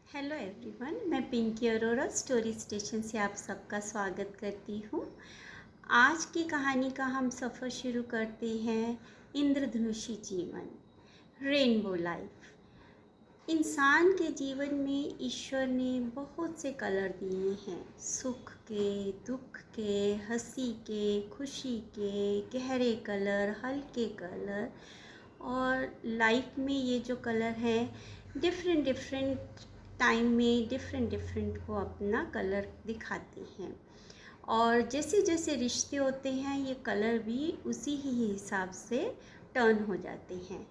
Hello everyone, मैं Pinky Arora story station से आप सबका स्वागत करती हूँ। आज की कहानी का हम सफ़र शुरू करते हैं। इंद्रधनुषी जीवन, रेनबो लाइफ। इंसान के जीवन में ईश्वर ने बहुत से कलर दिए हैं, सुख के, दुख के, हंसी के, खुशी के, गहरे कलर, हल्के कलर। और लाइफ में ये जो कलर है डिफरेंट डिफरेंट टाइम में डिफरेंट डिफरेंट वो अपना कलर दिखाते हैं। और जैसे जैसे रिश्ते होते हैं ये कलर भी उसी ही हिसाब से टर्न हो जाते हैं।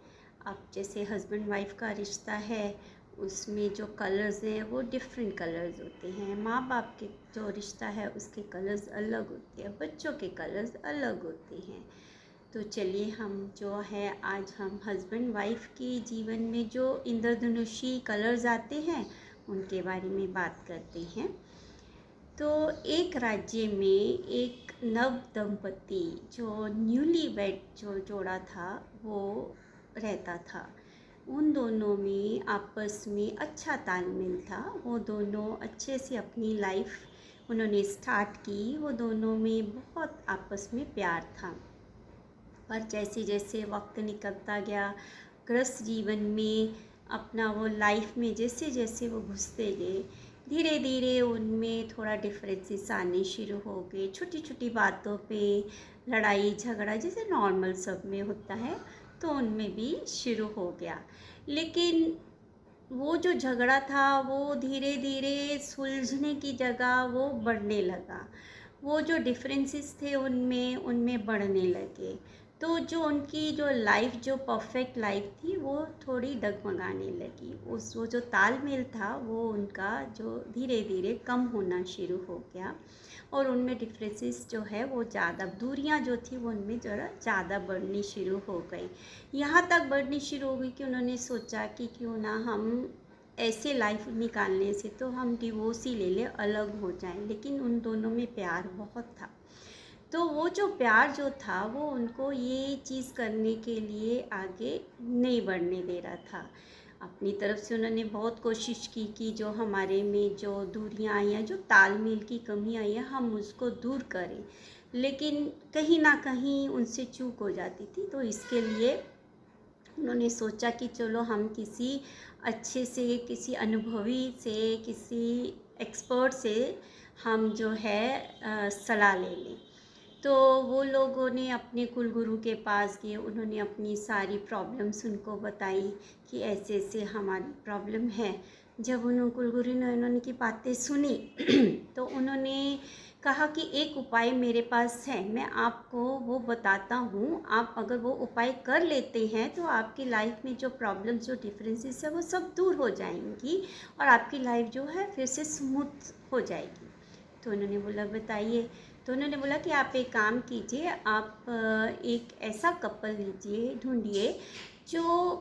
अब जैसे हस्बैंड वाइफ का रिश्ता है उसमें जो कलर्स हैं वो डिफरेंट कलर्स होते हैं। माँ बाप के जो रिश्ता है उसके कलर्स अलग होते हैं, बच्चों के कलर्स अलग होते हैं। तो चलिए हम जो है आज हम हस्बैंड वाइफ के जीवन में जो इंद्रधनुषी कलर्स आते हैं उनके बारे में बात करते हैं। तो एक राज्य में एक नव दंपति जो न्यूली वेड जो जोड़ा था वो रहता था। उन दोनों में आपस में अच्छा तालमेल था। वो दोनों अच्छे से अपनी लाइफ उन्होंने स्टार्ट की। वो दोनों में बहुत आपस में प्यार था। पर जैसे जैसे वक्त निकलता गया गृहस्थ जीवन में अपना वो लाइफ में जैसे जैसे वो घुसते गए धीरे धीरे उनमें थोड़ा डिफरेंसेस आने शुरू हो गए। छोटी छोटी बातों पे लड़ाई झगड़ा जैसे नॉर्मल सब में होता है तो उनमें भी शुरू हो गया। लेकिन वो जो झगड़ा था वो धीरे धीरे सुलझने की जगह वो बढ़ने लगा। वो जो डिफरेंसेस थे उनमें उनमें बढ़ने लगे। तो जो उनकी जो लाइफ जो परफेक्ट लाइफ थी वो थोड़ी डगमगाने लगी। उस वो जो तालमेल था वो उनका जो धीरे धीरे कम होना शुरू हो गया। और उनमें डिफरेंसेस जो है वो ज़्यादा दूरियां जो थी वो उनमें ज़रा ज़्यादा बढ़नी शुरू हो गई। यहाँ तक बढ़नी शुरू हो गई कि उन्होंने सोचा कि क्यों ना हम ऐसे लाइफ निकालने से तो हम डिवोर्स ही ले लें, अलग हो जाएं। लेकिन उन दोनों में प्यार बहुत था। तो वो जो प्यार जो था वो उनको ये चीज़ करने के लिए आगे नहीं बढ़ने दे रहा था। अपनी तरफ से उन्होंने बहुत कोशिश की कि जो हमारे में जो दूरियां आई हैं, जो तालमेल की कमी आई है, हम उसको दूर करें। लेकिन कहीं ना कहीं उनसे चूक हो जाती थी। तो इसके लिए उन्होंने सोचा कि चलो हम किसी अच्छे से, किसी अनुभवी से, किसी एक्सपर्ट से हम जो है सलाह ले लें। तो वो लोगों ने अपने कुलगुरु के पास गए। उन्होंने अपनी सारी प्रॉब्लम्स उनको बताई कि ऐसे ऐसे हमारी प्रॉब्लम है। जब उन्होंने कुलगुरु ने उन्होंने बातें सुनी तो उन्होंने कहा कि एक उपाय मेरे पास है, मैं आपको वो बताता हूँ। आप अगर वो उपाय कर लेते हैं तो आपकी लाइफ में जो प्रॉब्लम्स जो डिफरेंसेस है वो सब दूर हो जाएंगी और आपकी लाइफ जो है फिर से स्मूथ हो जाएगी। तो उन्होंने बोला बताइए। तो उन्होंने बोला कि आप एक काम कीजिए, आप एक ऐसा कपल लीजिए, ढूंढिए जो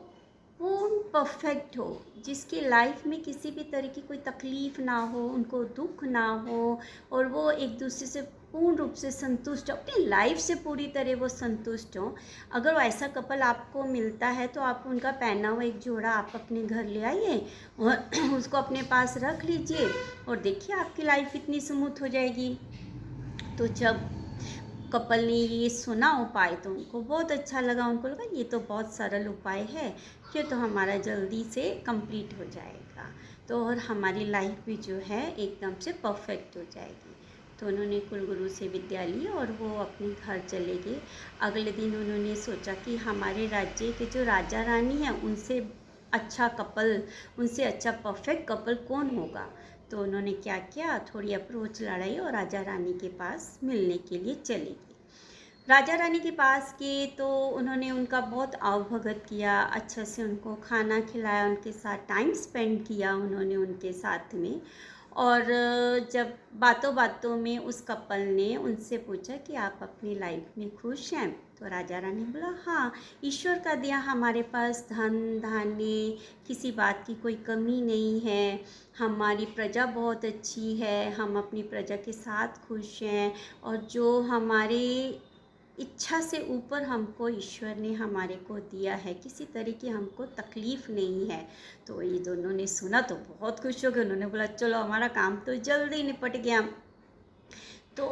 पूर्ण परफेक्ट हो, जिसकी लाइफ में किसी भी तरह की कोई तकलीफ़ ना हो, उनको दुख ना हो और वो एक दूसरे से पूर्ण रूप से संतुष्ट हो, अपनी लाइफ से पूरी तरह वो संतुष्ट हो। अगर वो ऐसा कपल आपको मिलता है तो आप उनका पहना हुआ एक जोड़ा आप अपने घर ले आइए और उसको अपने पास रख लीजिए और देखिए आपकी लाइफ कितनी स्मूथ हो जाएगी। तो जब कपल ने ये सुना उपाय तो उनको बहुत अच्छा लगा। उनको लगा ये तो बहुत सरल उपाय है, ये तो हमारा जल्दी से कंप्लीट हो जाएगा, तो और हमारी लाइफ भी जो है एकदम से परफेक्ट हो जाएगी। तो उन्होंने कुलगुरु से विद्या ली और वो अपने घर चले गए। अगले दिन उन्होंने सोचा कि हमारे राज्य के जो राजा रानी हैं उनसे अच्छा कपल, उनसे अच्छा परफेक्ट कपल कौन होगा। तो उन्होंने क्या किया, थोड़ी अप्रोच लड़ाई और राजा रानी के पास मिलने के लिए चले गए। राजा रानी के पास गए तो उन्होंने उनका बहुत आवभगत किया, अच्छा से उनको खाना खिलाया, उनके साथ टाइम स्पेंड किया उन्होंने उनके साथ में। और जब बातों बातों में उस कपल ने उनसे पूछा कि आप अपनी लाइफ में खुश हैं, तो राजा रानी बोला हाँ, ईश्वर का दिया हमारे पास धन धान्य, किसी बात की कोई कमी नहीं है, हमारी प्रजा बहुत अच्छी है, हम अपनी प्रजा के साथ खुश हैं। और जो हमारे इच्छा से ऊपर हमको ईश्वर ने हमारे को दिया है, किसी तरह की हमको तकलीफ़ नहीं है। तो ये दोनों ने सुना तो बहुत खुश हो गए, उन्होंने बोला चलो हमारा काम तो जल्दी निपट गया। तो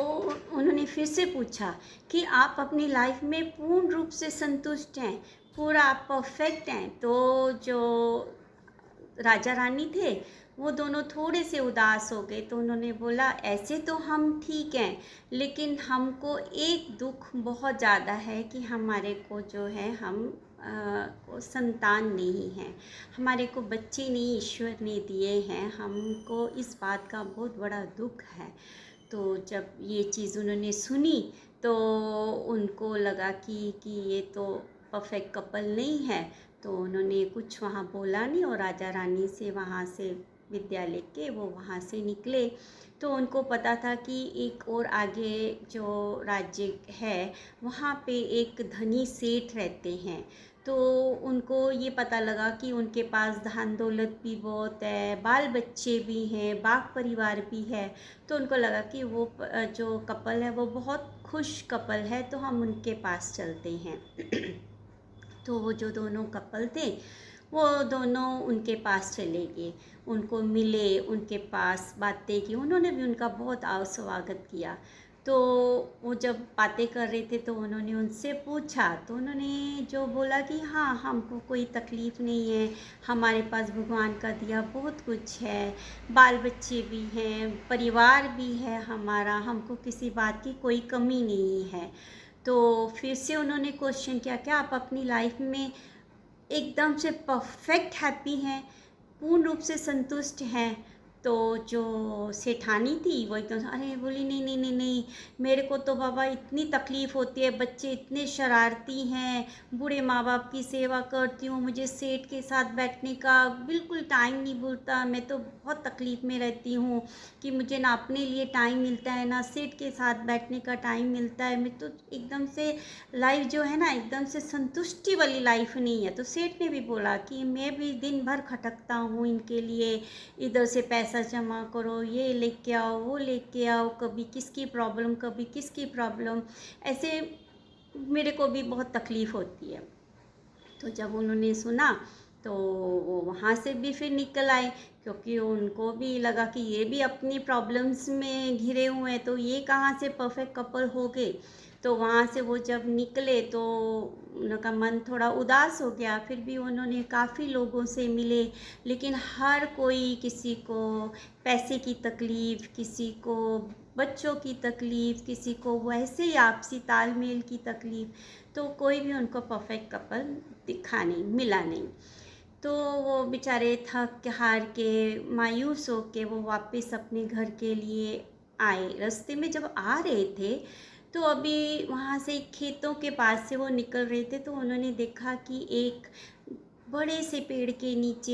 उन्होंने फिर से पूछा कि आप अपनी लाइफ में पूर्ण रूप से संतुष्ट हैं, पूरा आप परफेक्ट हैं? तो जो राजा रानी थे वो दोनों थोड़े से उदास हो गए। तो उन्होंने बोला ऐसे तो हम ठीक हैं, लेकिन हमको एक दुख बहुत ज़्यादा है कि हमारे को जो है हम को संतान नहीं है, हमारे को बच्चे नहीं ईश्वर ने दिए हैं, हमको इस बात का बहुत बड़ा दुख है। तो जब ये चीज़ उन्होंने सुनी तो उनको लगा कि ये तो परफेक्ट कपल नहीं है। तो उन्होंने कुछ वहाँ बोला नहीं और राजा रानी से वहाँ से विद्या लेके वो वहाँ से निकले। तो उनको पता था कि एक और आगे जो राज्य है वहाँ पे एक धनी सेठ रहते हैं। तो उनको ये पता लगा कि उनके पास धन दौलत भी बहुत है, बाल बच्चे भी हैं, बाग परिवार भी है। तो उनको लगा कि वो जो कपल है वो बहुत खुश कपल है, तो हम उनके पास चलते हैं। तो वो जो दोनों कपल थे वो दोनों उनके पास चले गए, उनको मिले, उनके पास बातें की, उन्होंने भी उनका बहुत स्वागत किया। तो वो जब बातें कर रहे थे तो उन्होंने उनसे पूछा, तो उन्होंने जो बोला कि हाँ हमको कोई तकलीफ़ नहीं है, हमारे पास भगवान का दिया बहुत कुछ है, बाल बच्चे भी हैं, परिवार भी है हमारा, हमको किसी बात की कोई कमी नहीं है। तो फिर से उन्होंने क्वेश्चन किया, क्या आप अपनी लाइफ में एकदम से परफेक्ट हैप्पी हैं, पूर्ण रूप से संतुष्ट हैं? तो जो सेठानी थी वो एकदम अरे बोली नहीं नहीं नहीं नहीं, मेरे को तो बाबा इतनी तकलीफ़ होती है, बच्चे इतने शरारती हैं, बूढ़े माँ बाप की सेवा करती हूँ, मुझे सेठ के साथ बैठने का बिल्कुल टाइम नहीं मिलता, मैं तो बहुत तकलीफ़ में रहती हूँ कि मुझे ना अपने लिए टाइम मिलता है ना सेठ के साथ बैठने का टाइम मिलता है। मैं तो एकदम से लाइफ जो है ना एकदम से संतुष्टि वाली लाइफ नहीं है। तो सेठ ने भी बोला कि मैं भी दिन भर खटकता हूँ इनके लिए, इधर से पैसा जमा करो, ये लेके आओ, वो लेके आओ, कभी किसकी प्रॉब्लम कभी किसकी प्रॉब्लम, ऐसे मेरे को भी बहुत तकलीफ़ होती है। तो जब उन्होंने सुना तो वो वहाँ से भी फिर निकल आए, क्योंकि उनको भी लगा कि ये भी अपनी प्रॉब्लम्स में घिरे हुए हैं, तो ये कहाँ से परफेक्ट कपल हो गए। तो वहाँ से वो जब निकले तो उनका मन थोड़ा उदास हो गया। फिर भी उन्होंने काफ़ी लोगों से मिले, लेकिन हर कोई, किसी को पैसे की तकलीफ़, किसी को बच्चों की तकलीफ़, किसी को वैसे ही आपसी तालमेल की तकलीफ़, तो कोई भी उनको परफेक्ट कपल दिखा नहीं, मिला नहीं। तो वो बेचारे थक के हार के मायूस हो के वो वापस अपने घर के लिए आए। रास्ते में जब आ रहे थे तो अभी वहाँ से खेतों के पास से वो निकल रहे थे, तो उन्होंने देखा कि एक बड़े से पेड़ के नीचे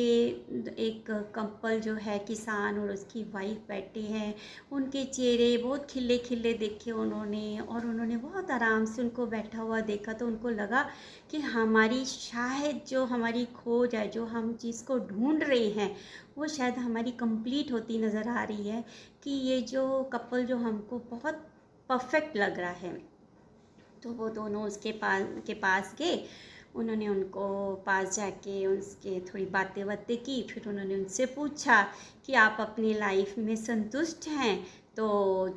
एक कपल जो है किसान और उसकी वाइफ बैठे हैं। उनके चेहरे बहुत खिले खिले देखे उन्होंने, और उन्होंने बहुत आराम से उनको बैठा हुआ देखा। तो उनको लगा कि हमारी शायद जो हमारी खोज है, जो हम चीज़ को ढूंढ रहे हैं, वो शायद हमारी कंप्लीट होती नज़र आ रही है, कि ये जो कपल जो हमको बहुत परफेक्ट लग रहा है। तो वो दोनों उसके पास गए, उन्होंने उनको पास जाके उसके थोड़ी बातें बातें की। फिर उन्होंने उनसे पूछा कि आप अपनी लाइफ में संतुष्ट हैं? तो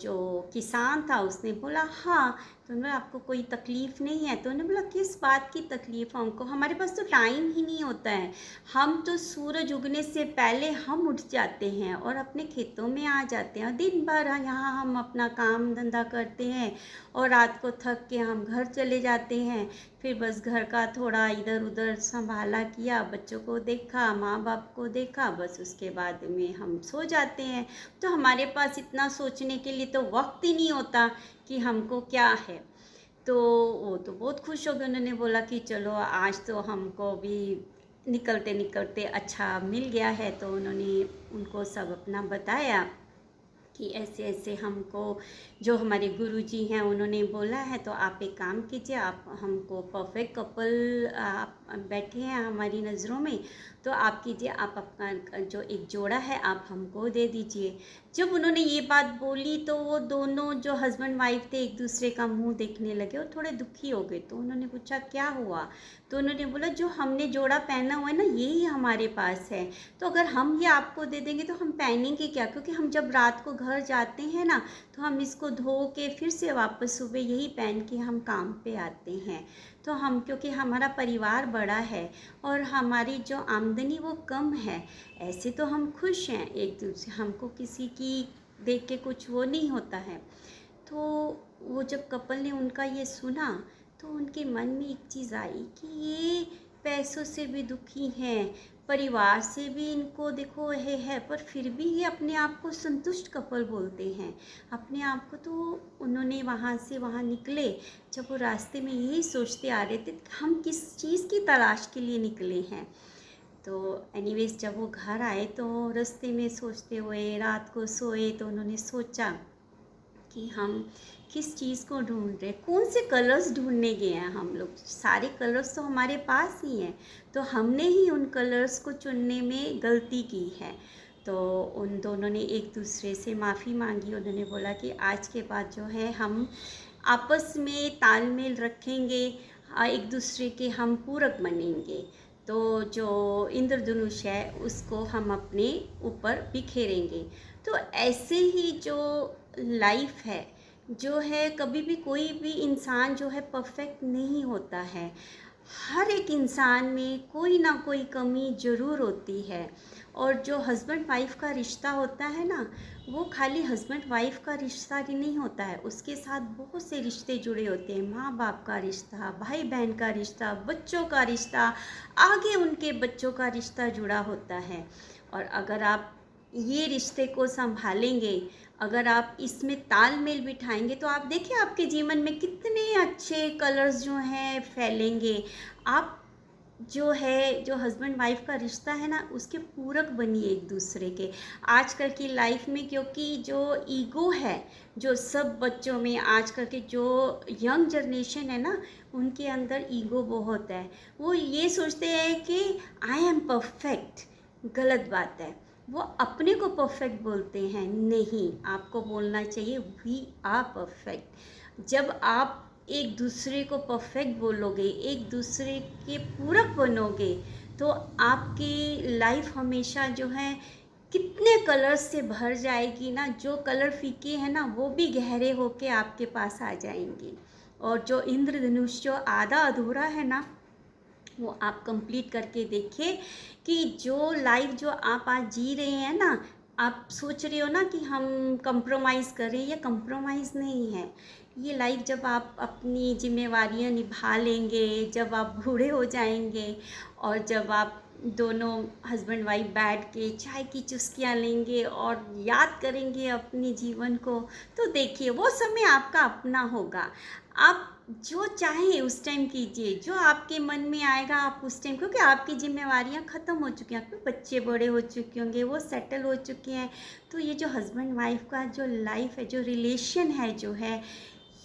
जो किसान था उसने बोला हाँ। तो उन्होंने आपको कोई तकलीफ़ नहीं है? तो उन्होंने बोला किस बात की तकलीफ़ हमको, हमारे पास तो टाइम ही नहीं होता है, हम तो सूरज उगने से पहले हम उठ जाते हैं और अपने खेतों में आ जाते हैं, और दिन भर यहाँ हम अपना काम धंधा करते हैं और रात को थक के हम घर चले जाते हैं। फिर बस घर का थोड़ा इधर उधर संभाला किया, बच्चों को देखा, माँ बाप को देखा, बस उसके बाद में हम सो जाते हैं। तो हमारे पास इतना सोचने के लिए तो वक्त ही नहीं होता कि हमको क्या है। तो वो तो बहुत खुश हो गए, उन्होंने बोला कि चलो आज तो हमको भी निकलते निकलते अच्छा मिल गया है। तो उन्होंने उनको सब अपना बताया कि ऐसे ऐसे हमको जो हमारे गुरुजी हैं उन्होंने बोला है, तो आप एक काम कीजिए, आप हमको परफेक्ट कपल आप बैठे हैं हमारी नज़रों में, तो आप कीजिए, आप अपना जो एक जोड़ा है आप हमको दे दीजिए। जब उन्होंने ये बात बोली तो वो दोनों जो हस्बैंड वाइफ थे एक दूसरे का मुंह देखने लगे और थोड़े दुखी हो गए। तो उन्होंने पूछा क्या हुआ? तो उन्होंने बोला जो हमने जोड़ा पहना हुआ है ना यही हमारे पास है, तो अगर हम ये आपको दे देंगे तो हम पहनेंगे क्या, क्योंकि हम जब रात को घर जाते हैं ना तो हम इसको धो के फिर से वापस सुबह यही पहन के हम काम पे आते हैं। तो हम, क्योंकि हमारा परिवार बड़ा है और हमारी जो आमदनी वो कम है, ऐसे तो हम खुश हैं एक दूसरे, हमको किसी की देख के कुछ वो नहीं होता है। तो वो जब कपल ने उनका ये सुना तो उनके मन में एक चीज़ आई कि ये पैसों से भी दुखी हैं, परिवार से भी इनको देखो है, पर फिर भी ये अपने आप को संतुष्ट कपल बोलते हैं अपने आप को। तो उन्होंने वहाँ से वहाँ निकले, जब वो रास्ते में यही सोचते आ रहे थे कि हम किस चीज़ की तलाश के लिए निकले हैं। तो एनीवेज जब वो घर आए तो रास्ते में सोचते हुए रात को सोए तो उन्होंने सोचा कि हम किस चीज़ को ढूंढ रहे, कौन से कलर्स ढूंढने गए हैं हम लोग, सारे कलर्स तो हमारे पास ही हैं, तो हमने ही उन कलर्स को चुनने में गलती की है। तो उन दोनों ने एक दूसरे से माफ़ी मांगी। उन्होंने बोला कि आज के बाद जो है हम आपस में तालमेल रखेंगे, एक दूसरे के हम पूरक बनेंगे। तो जो इंद्रधनुष है उसको हम अपने ऊपर बिखेरेंगे। तो ऐसे ही जो लाइफ है जो है, कभी भी कोई भी इंसान जो है परफेक्ट नहीं होता है, हर एक इंसान में कोई ना कोई कमी ज़रूर होती है। और जो हस्बैंड वाइफ का रिश्ता होता है ना, वो खाली हस्बैंड वाइफ का रिश्ता ही नहीं होता है, उसके साथ बहुत से रिश्ते जुड़े होते हैं, माँ बाप का रिश्ता, भाई बहन का रिश्ता, बच्चों का रिश्ता, आगे उनके बच्चों का रिश्ता जुड़ा होता है। और अगर आप ये रिश्ते को संभालेंगे, अगर आप इसमें तालमेल बिठाएंगे, तो आप देखिए आपके जीवन में कितने अच्छे कलर्स जो हैं फैलेंगे। आप जो है, जो हस्बैंड वाइफ का रिश्ता है ना, उसके पूरक बनिए एक दूसरे के। आजकल की लाइफ में क्योंकि जो ईगो है, जो सब बच्चों में, आजकल के जो यंग जनरेशन है ना, उनके अंदर ईगो बहुत है। वो ये सोचते हैं कि आई एम परफेक्ट, गलत बात है। वो अपने को परफेक्ट बोलते हैं, नहीं, आपको बोलना चाहिए वी आर परफेक्ट। जब आप एक दूसरे को परफेक्ट बोलोगे, एक दूसरे के पूरक बनोगे, तो आपकी लाइफ हमेशा जो है कितने कलर्स से भर जाएगी ना। जो कलर फीके हैं ना वो भी गहरे होके आपके पास आ जाएंगे। और जो इंद्रधनुष जो आधा अधूरा है ना, वो आप कंप्लीट करके देखिए कि जो लाइफ जो आप आज जी रहे हैं ना, आप सोच रहे हो ना कि हम कंप्रोमाइज़ करें, ये कंप्रोमाइज़ नहीं है। ये लाइफ जब आप अपनी जिम्मेवारियां निभा लेंगे, जब आप बूढ़े हो जाएंगे और जब आप दोनों हस्बैंड वाइफ बैठ के चाय की चुस्कियां लेंगे और याद करेंगे अपने जीवन को, तो देखिए वो समय आपका अपना होगा। आप जो चाहें उस टाइम कीजिए, जो आपके मन में आएगा आप उस टाइम, क्योंकि आपकी जिम्मेवारियां ख़त्म हो चुकी हैं, आपके बच्चे बड़े हो चुके होंगे, वो सेटल हो चुके हैं। तो ये जो हस्बैंड वाइफ का जो लाइफ है, जो रिलेशन है, जो है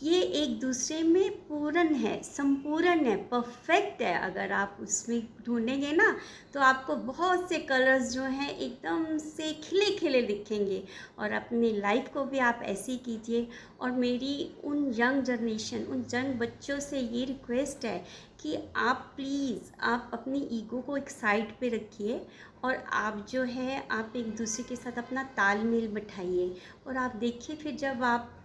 ये एक दूसरे में पूर्ण है, संपूर्ण है, परफेक्ट है। अगर आप उसमें ढूंढेंगे ना तो आपको बहुत से कलर्स जो हैं एकदम से खिले खिले दिखेंगे। और अपनी लाइफ को भी आप ऐसे ही कीजिए। और मेरी उन यंग जनरेशन, उन यंग बच्चों से ये रिक्वेस्ट है कि आप प्लीज़ आप अपनी ईगो को एक साइड पे रखिए और आप जो है आप एक दूसरे के साथ अपना तालमेल बिठाइए। और आप देखिए फिर जब आप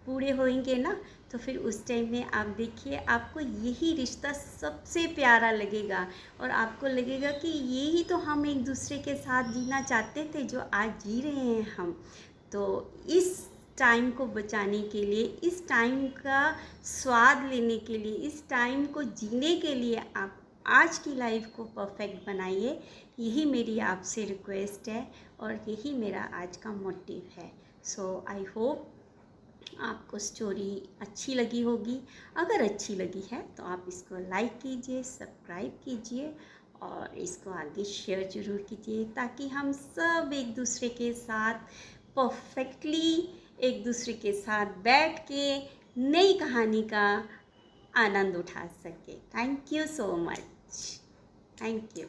बूढ़े होंगे ना, तो फिर उस टाइम में आप देखिए आपको यही रिश्ता सबसे प्यारा लगेगा और आपको लगेगा कि यही तो हम एक दूसरे के साथ जीना चाहते थे, जो आज जी रहे हैं हम। तो इस टाइम को बचाने के लिए, इस टाइम का स्वाद लेने के लिए, इस टाइम को जीने के लिए आप आज की लाइफ को परफेक्ट बनाइए। यही मेरी आपसे रिक्वेस्ट है और यही मेरा आज का मोटिव है। सो आई होप आपको स्टोरी अच्छी लगी होगी। अगर अच्छी लगी है तो आप इसको लाइक कीजिए, सब्सक्राइब कीजिए और इसको आगे शेयर ज़रूर कीजिए, ताकि हम सब एक दूसरे के साथ परफेक्टली एक दूसरे के साथ बैठ के नई कहानी का आनंद उठा सके। Thank you so much. Thank you.